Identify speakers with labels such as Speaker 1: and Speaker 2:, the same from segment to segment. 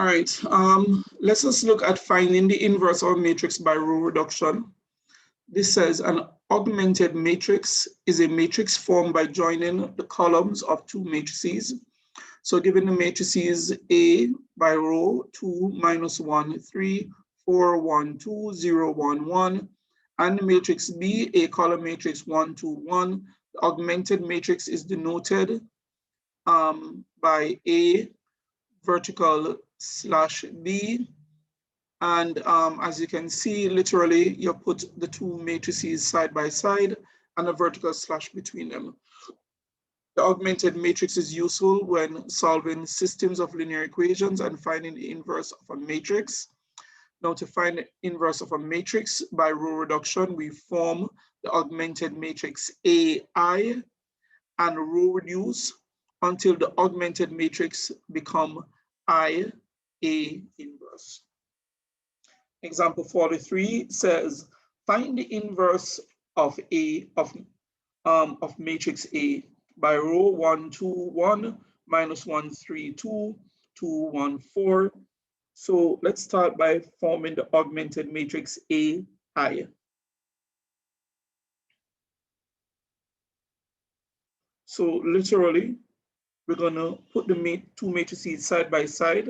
Speaker 1: All right, let's just look at finding the inverse of a matrix by row reduction. This says an augmented matrix is a matrix formed by joining the columns of two matrices. So given the matrices A by row 2, -1, 3, 4, 1, 2, 0, 1, 1, and the matrix B, A column matrix 1, 2, 1, the augmented matrix is denoted by A vertical slash B. And as you can see, literally, you put the two matrices side by side and a vertical slash between them. The augmented matrix is useful when solving systems of linear equations and finding the inverse of a matrix. Now, to find the inverse of a matrix by row reduction, we form the augmented matrix AI and row reduce until the augmented matrix become IA inverse. Example 43 says, find the inverse of matrix A by row 1, 2, 1, -1, 3, 2, 2, 1, 4. So let's start by forming the augmented matrix AI. So literally, we're gonna put the two matrices side by side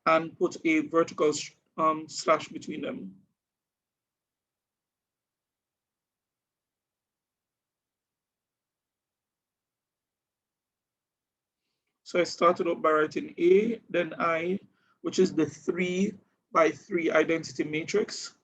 Speaker 1: and put a vertical slash between them. So I started out by writing A, then I, which is the 3 by 3 identity matrix.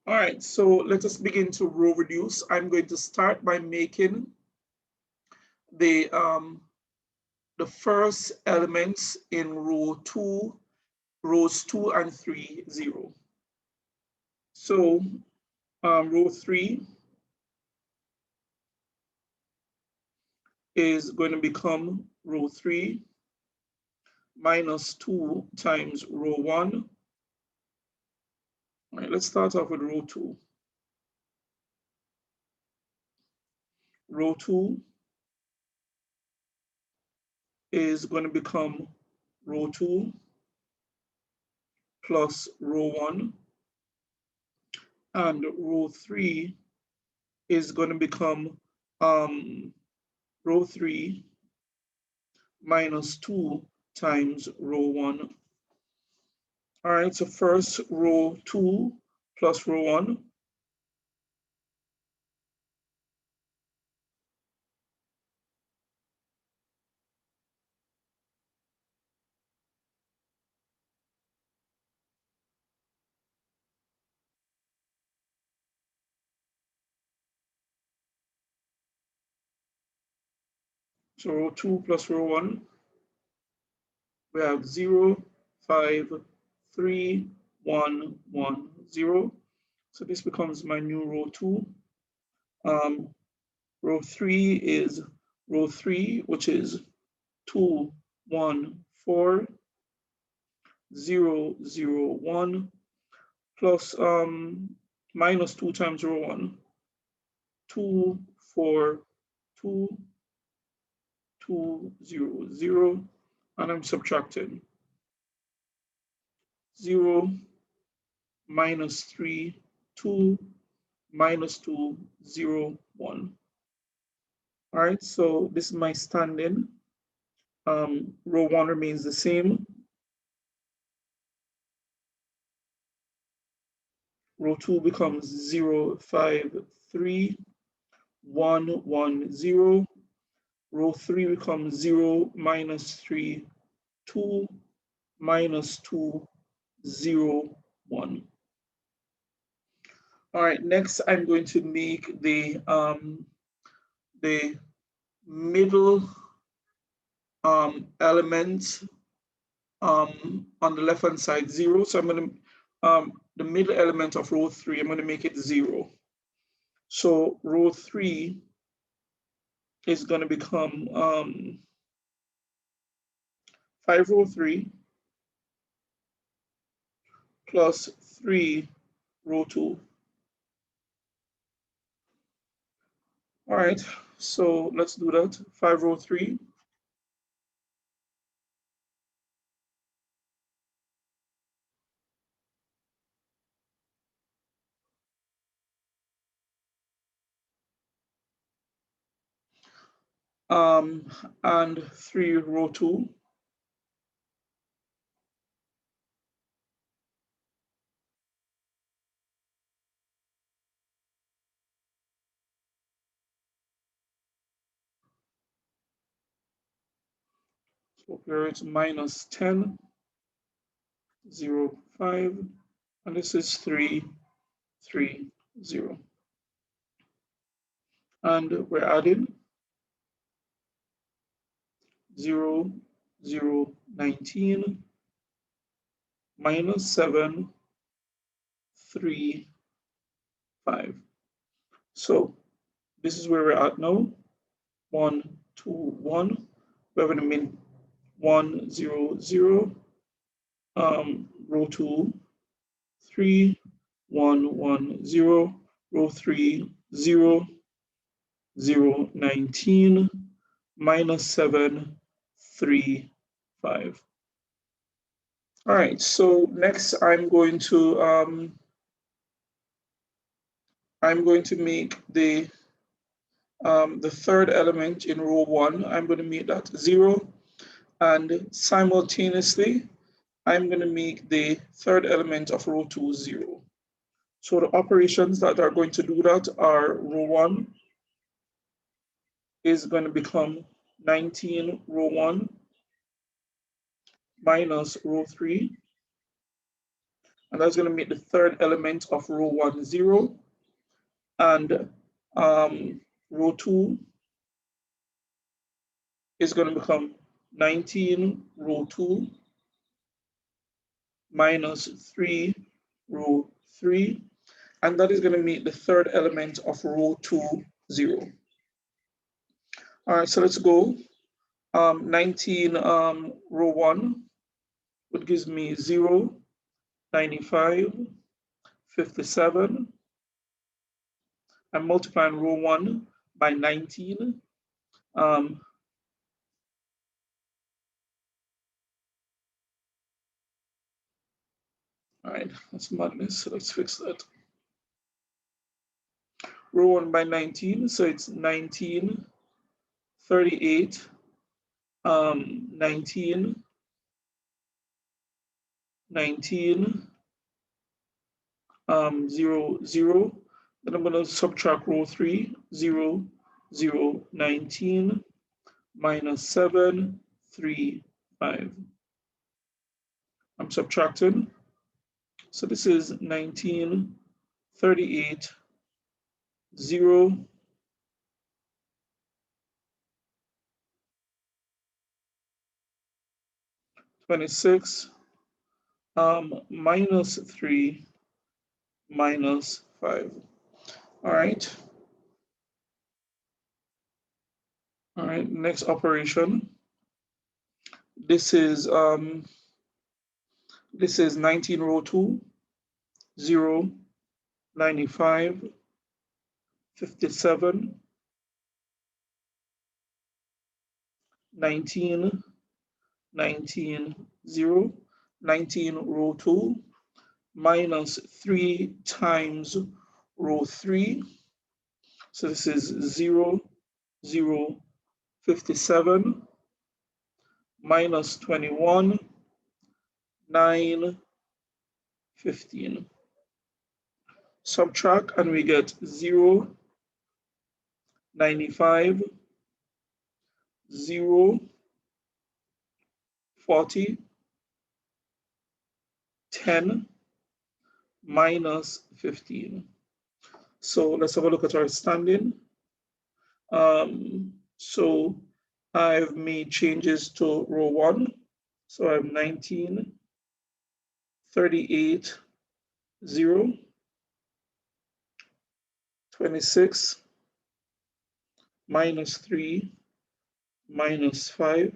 Speaker 1: All right, so let us begin to row reduce. I'm going to start by making the first elements in rows 2 and 3, 0. So row 3 is going to become row 3 minus 2 times row 1. All right, let's start off with row 2. Row 2 is going to become row 2 plus row 1, and row 3 is going to become row 3 minus 2 times row 1. All right, so first row 2 plus row 1. So row 2 plus row 1, we have 0, 5, 3, 1, 1, 0. So this becomes my new row 2. Row 3 is row 3, which is 2, 1, 4, 0, 0, 1, plus minus 2 times row 1, 2, 4, 2, 2, 0, 0, and I'm subtracting 0, minus 3, 2, minus 2, 0, 1. All right, so this is my standing. Row 1 remains the same. Row 2 becomes 0, 5, 3, 1, 1, 0. Row 3 becomes 0, minus 3, 2, minus 2, 0, 1. All right, next I'm going to make the middle element on the left hand side 0. So I'm going to the middle element of row 3, I'm going to make it 0. So row 3 is going to become 5 row 3 plus 3 row 2. All right, so let's do that. 5 row 3. And 3 row 2. So here it's minus 10, 0, 5, and this is 3, 3, 0. And we're adding 0, 0, 19, minus 7, 3, 5. So this is where we're at now. 1, 2, 1. We're going to mean 1, 0, 0. Row 2, 3, 1, 1, 0. Row 3, 0, 0, 19, minus 7, 3, 5. All right, so next I'm going to make the third element in row 1. I'm going to make that 0, and simultaneously I'm going to make the third element of row 2 0. So the operations that are going to do that are row 1 is going to become 19 row 1 minus row 3, and that's going to make the third element of row 1 0, and row 2 is going to become 19 row 2 minus 3 row 3, and that is going to make the third element of row 2 0. All right, so let's go. 19 row 1, which gives me 0, 95, 57. I'm multiplying row 1 by 19. All right, that's madness. So let's fix that. Row 1 by 19, so it's 19, 38, 19, 19, 0, 0. Then I'm going to subtract row 3, 0, 0, 19, minus 7, 3, 5. I'm subtracting. So this is 19, 38, 0, 26, minus 3, minus 5. All right. All right, next operation. This is 19 row 2, 0, 95, 57, 19, 19, 0, 19 row 2, minus 3 times row 3. So this is 0, 0, 57, minus 21, 9, 15. Subtract and we get 0, 95, 0, 40, 10, minus 15. So let's have a look at our standing. So I've made changes to row 1. So I'm 19, 38, 0, 26, minus 3, minus 5.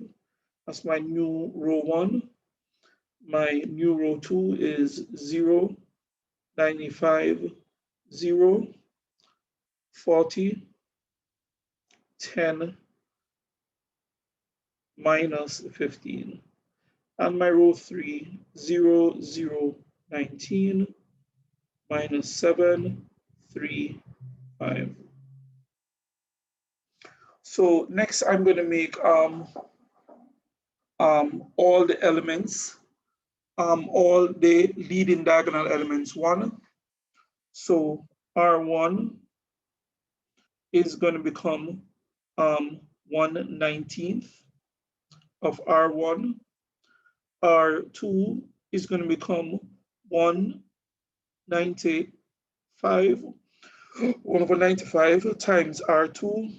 Speaker 1: That's my new row 1. My new row 2 is 0, 95, 0, 40, 10 minus 15. And my row 3, 0, 0, 19 minus 7, 3, 5. So next I'm going to make all the elements, all the leading diagonal elements 1. So R1 is going to become 1/19 of R1. R2 is going to become 1/95, 1/95 times R2,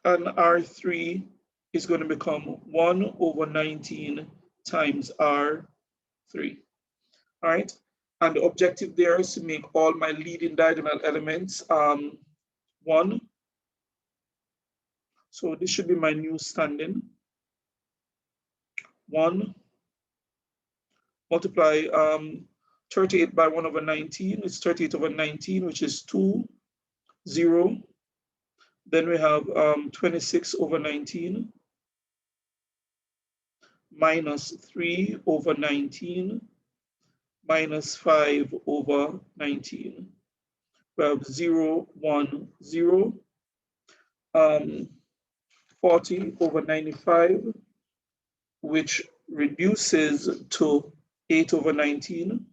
Speaker 1: and R3 is going to become 1/19 times R3. All right. And the objective there is to make all my leading diagonal elements 1. So this should be my new standing. 1 multiply 38 by 1/19. It's 38/19, which is 2, 0. Then we have 26/19 minus 3/19 minus 5/19. We have 0, 1, 0. 40/95, which reduces to 8/19.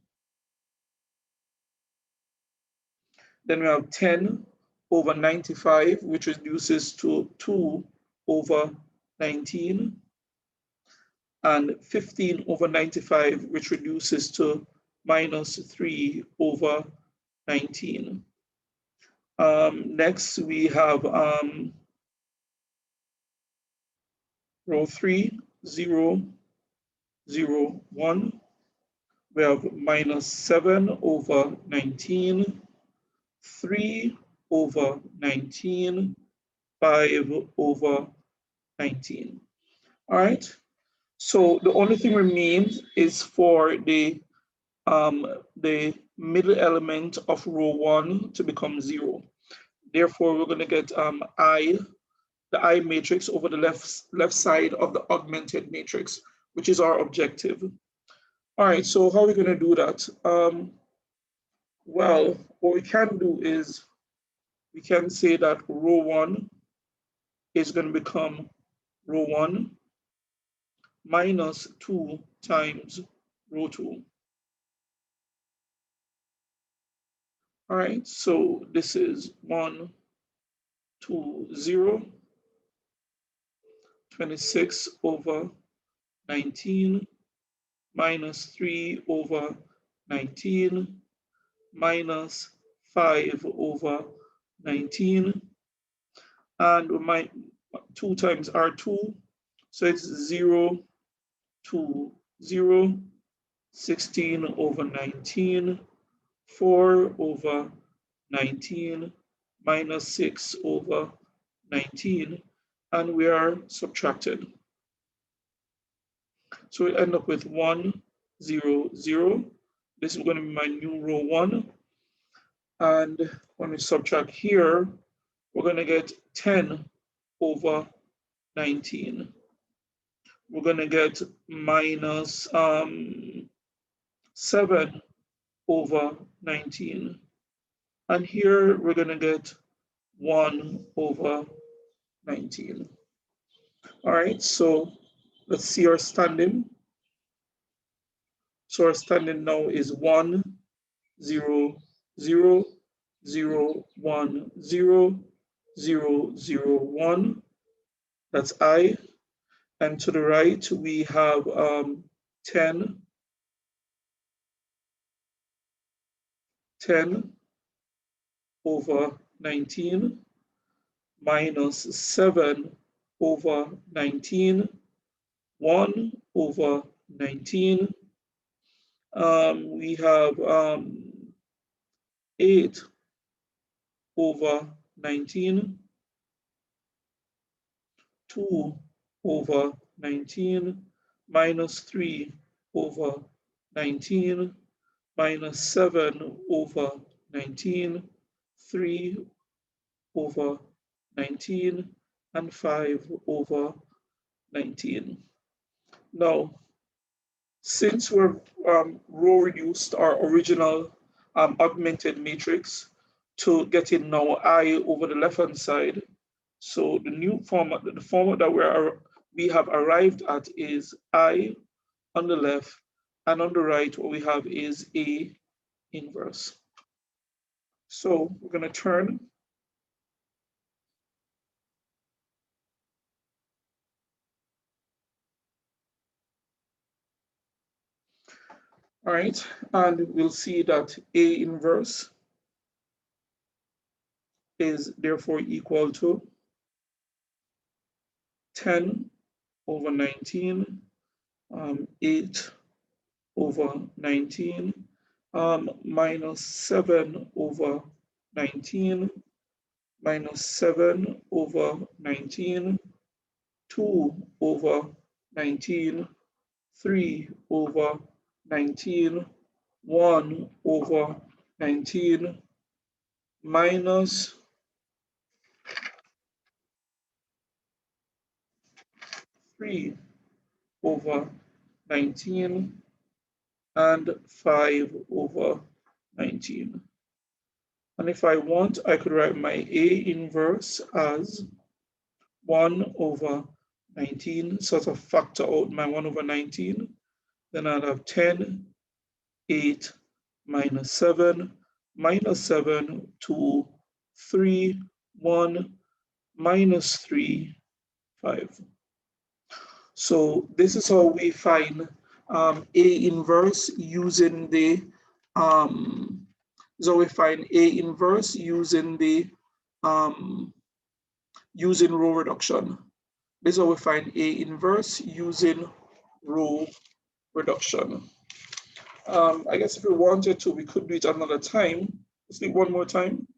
Speaker 1: Then we have 10/95, which reduces to 2/19. And 15/95, which reduces to minus 3/19. Next, we have row 3, 0, 0, 1. We have minus 7/19, 3/19, 5/19. All right. So the only thing remains is for the middle element of row 1 to become 0. Therefore, we're going to get the I matrix over the left side of the augmented matrix, which is our objective. All right, so how are we going to do that? Well, what we can do is we can say that row 1 is going to become row 1 minus 2 times row 2. All right, so this is 1, 2, 0, 26/19 minus 3/19 minus 5/19, and my 2 times R2, so it's 0, 2, 0, 16/19, 4/19 minus 6/19, and we are subtracted. So we end up with 1, 0, 0. This is going to be my new row 1. And when we subtract here, we're going to get 10/19. We're going to get minus 7/19. And here we're going to get 1/19. All right, so let's see our standing. So our standing now is 1, 0, 0, 0, 1, 0, 0, 0, 1. That's I. And to the right, we have 10, 10/19 minus 7/19, 1/19. We have 8/19, 2/19 minus 3/19 minus 7/19, 3/19, and 5 over 19. Now, since we're row reduced our original augmented matrix to getting now I over the left hand side, so the new format, the format that we have arrived at is I on the left, and on the right, what we have is A inverse. So we're going to turn. All right, and we'll see that A inverse is therefore equal to 10 over 19, 8 over 19, minus 7 over 19, minus 7 over 19, 2 over 19, 3 over 19, 1 over 19, minus 3 over 19, and 5 over 19. And if I want, I could write my A inverse as 1 over 19, sort of factor out my 1 over 19. Then I'd have 10, 8, minus 7, minus 7, 2, 3, 1, minus 3, 5. So this is how we find A inverse using the so we find A inverse using the using row reduction. This is how we find A inverse using row reduction. I guess if we wanted to, we could do it another time. Let's do it one more time.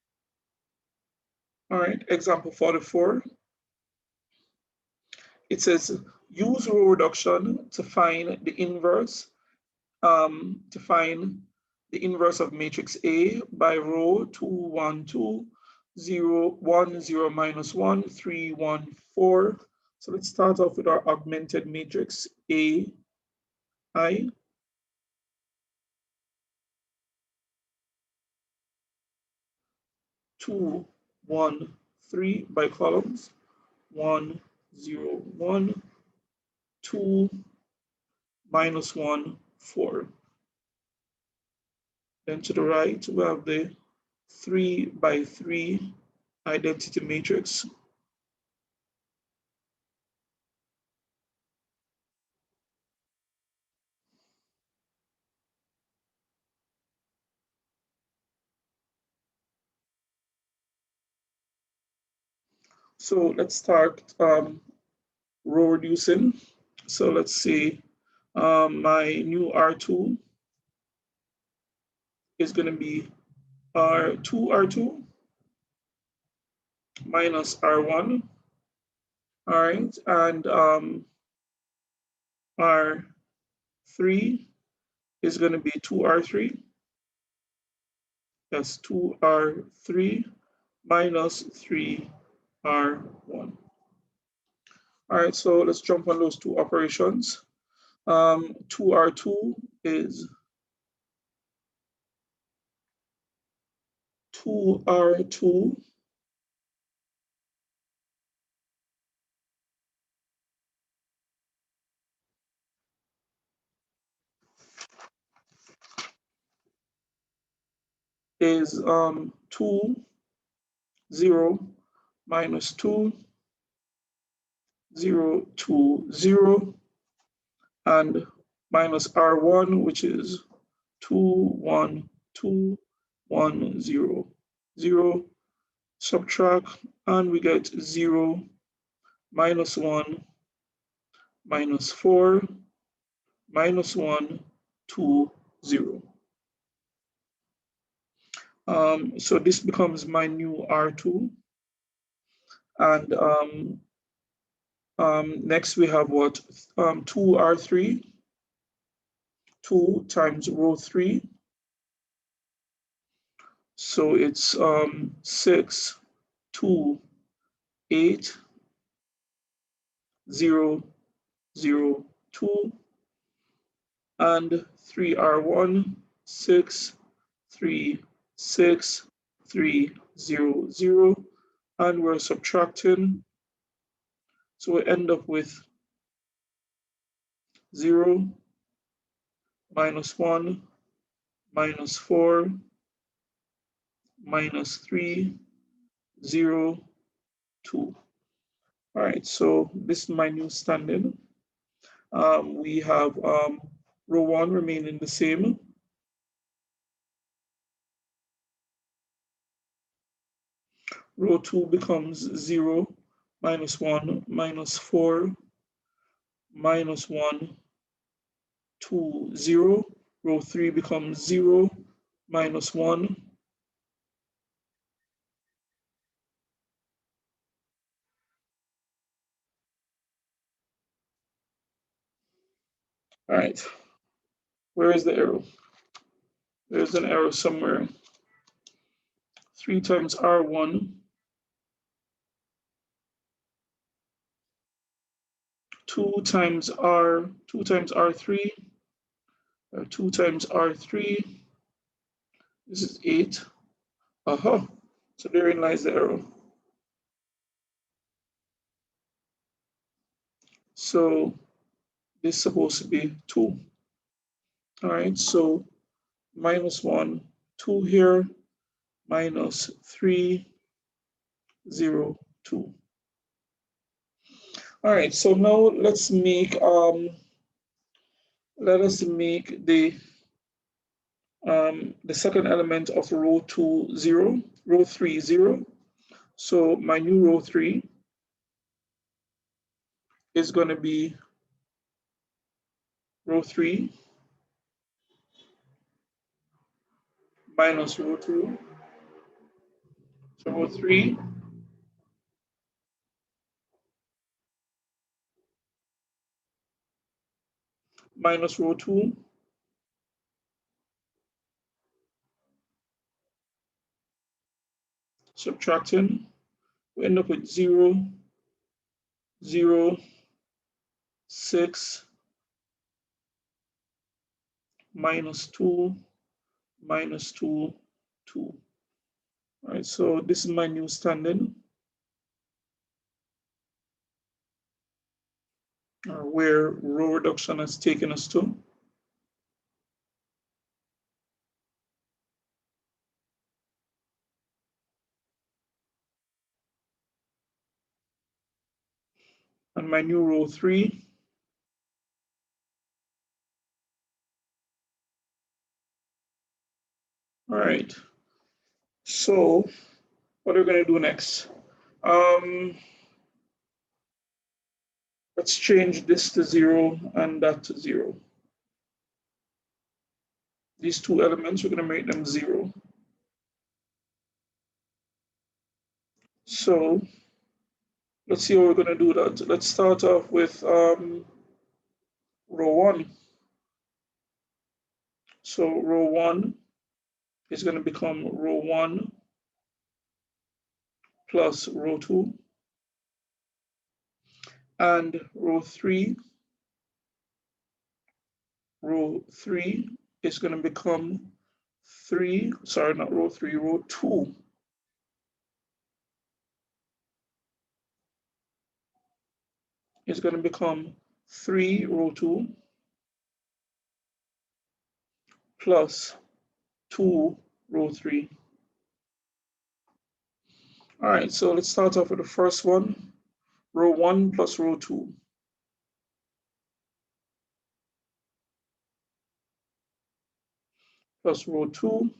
Speaker 1: All right, example 44. It says use row reduction to find the inverse of matrix A by row 2, 1, 2, 0, 1, 0, minus 1, 3, 1, 4. So let's start off with our augmented matrix A, I. Two, 1, 3 by columns. 1, 0, 1, 2, minus 1, 4. Then to the right, we have the 3 by 3 identity matrix. So let's start row reducing. So let's see, my new R2 is going to be R2 minus R1. All right, and R3 is going to be 2R3. That's 2R3 minus 3R1. All right, so let's jump on those two operations. 2R2 is 2R2 is 2, 0, minus 2, 0, 2, 0, and minus R1, which is 2, 1, 2, 1, 0, 0. Subtract, and we get 0, minus 1, minus 4, minus 1, 2, 0. So this becomes my new R2. And next we have what? 2R3, 2 times row 3. So it's 6, 2, 8, 0, 0, 2, and 3R1, 6, 3, 6, 3, 0, 0, and we're subtracting, so we end up with 0, minus 1, minus 4, minus 3, 0, 2. All right, so this is my new standing. We have row 1 remaining the same. Row 2 becomes 0, minus 1, minus 4, minus 1, 2, 0. Row 3 becomes 0, minus 1. All right, where is the arrow? There's an arrow somewhere. 3 times R1, 2 times R3, 2 times R3, this is 8. Aha, so therein lies the arrow. So this is supposed to be 2. All right, so minus 1, 2 here, minus 3, 0, 2. All right, so now let's make let us make the second element of row 2, 0, row 3, 0. So my new row 3 is going to be row 3 minus row 2. So row 3 minus row 2, subtracting, we end up with 0, 0, 6, minus 2, minus 2, 2. All right, so this is my new standing, where row reduction has taken us to. And my new row 3 All right, so what are we going to do next? Let's change this to 0 and that to 0. These two elements, we're going to make them 0. So let's see how we're going to do that. Let's start off with row 1. So row 1 is going to become row 1 plus row 2. And row 3 is going to become 3, sorry, not row 3, row 2. Is going to become 3 row 2 plus 2 row 3. All right, so let's start off with the first one, row 1 plus row 2. Plus row 2.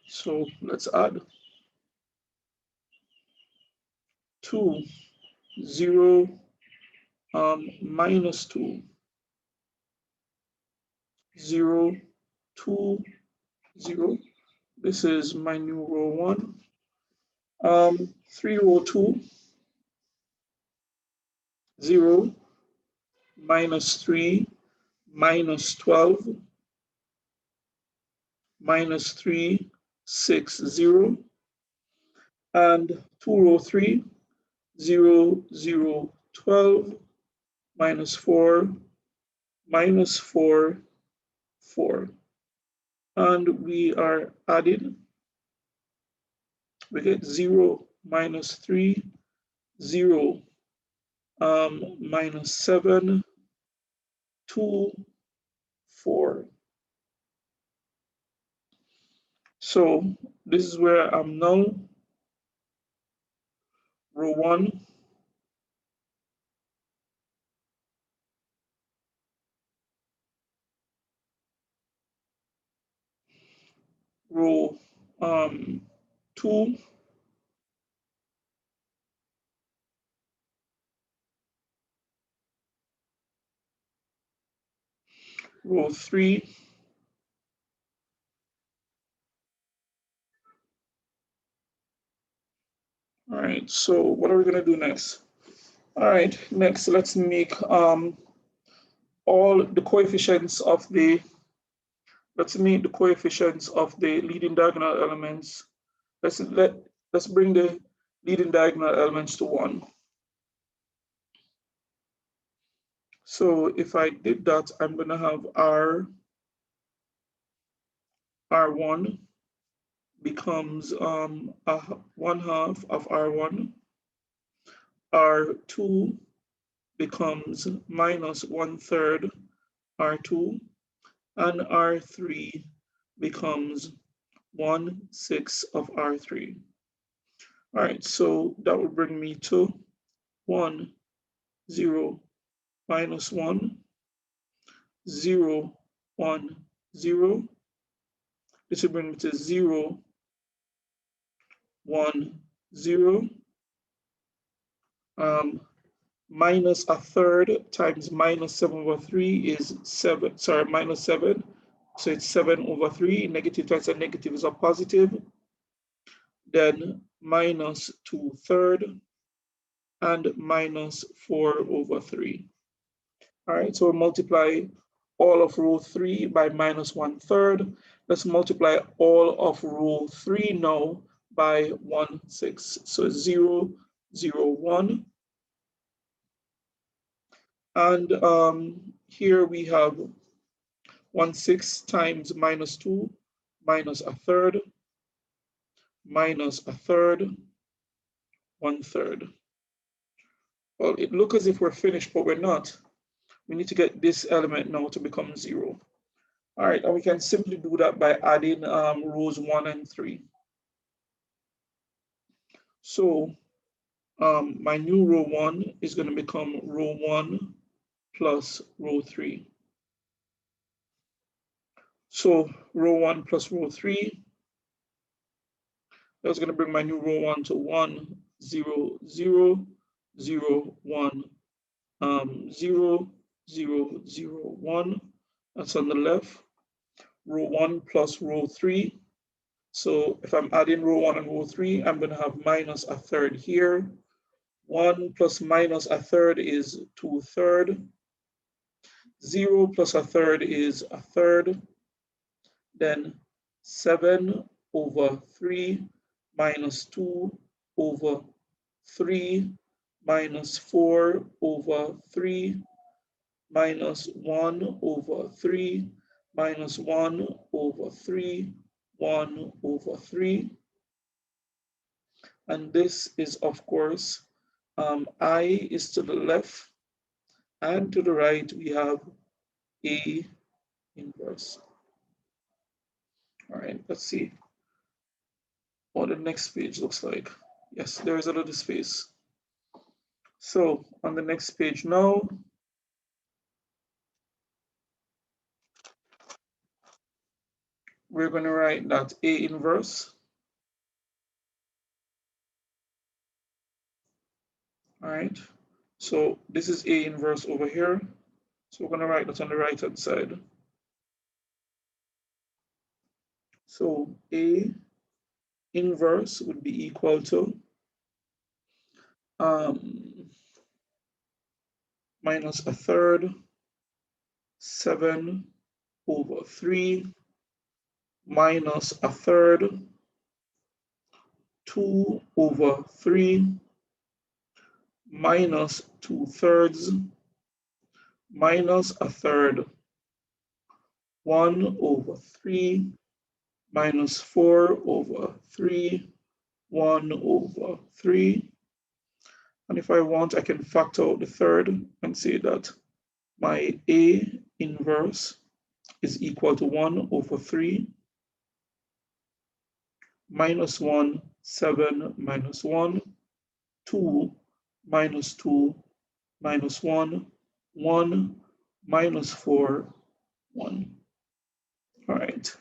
Speaker 1: So let's add 2, 0, minus 2, 0, 2, 0. This is my new row 1. 3 row 2, 0, minus 3, minus 12, minus 3, 6, 0, and 2 row 3, 0, 0, 12, minus 4, minus 4, 4. And we are adding, we get 0, minus 3, 0, minus 7, 2, 4. So this is where I'm now, row 1, row 2, row 3, all right, so what are we going to do next? All right, next let's make all the coefficients of the, let's make the coefficients of the leading diagonal elements. Let's bring the leading diagonal elements to 1. So if I did that, I'm going to have R1 becomes 1/2 of R1, R2 becomes minus 1/3 R2, and R3 becomes 1/6 of R3. All right, so that would bring me to 1, 0, minus 1, 0, 1, 0. This would bring me to 0, 1, 0. Minus 1/3 times minus 7/3 is 7, sorry, minus 7. So it's 7/3. Negative times a negative is a positive. Then minus 2/3 and minus 4/3. All right, so we'll multiply all of row 3 by minus 1/3. Let's multiply all of row 3 now by 1/6. So 0, 0, 1. And here we have 1/6 times minus 2, minus 1/3, minus 1/3, 1/3. Well, it looks as if we're finished, but we're not. We need to get this element now to become 0. All right, and we can simply do that by adding rows 1 and 3. So my new row 1 is going to become row 1 plus row 3. So row 1 plus row 3, that's going to bring my new row 1 to 1, 0, 0, 0, 1, 0, 0, 0, 1. That's on the left. Row 1 plus row 3. So if I'm adding row 1 and row 3, I'm going to have minus 1/3 here. 1 plus minus 1/3 is 2/3. 0 plus 1/3 is 1/3. Then 7/3 minus 2/3 minus 4/3 minus 1/3 minus 1/3, 1/3. And this is, of course, I is to the left, and to the right we have A inverse. All right, let's see what the next page looks like. Yes, there is a little space. So on the next page now, we're going to write that A inverse. All right, so this is A inverse over here. So we're going to write that on the right hand side. So A inverse would be equal to minus 1/3, 7/3, minus a third, 2 over 3, minus 2/3, minus a third, 1 over 3, minus 4 over 3, 1 over 3. And if I want, I can factor out the third and say that my A inverse is equal to 1 over 3, minus 1, 7, minus 1, 2, minus 2, minus 1, 1, minus 4, 1. All right.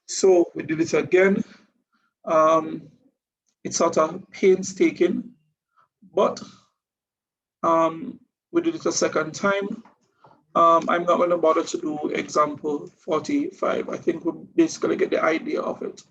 Speaker 1: So we did it again. It's sort of painstaking, but we did it a second time. I'm not going to bother to do example 45. I think we basically get the idea of it.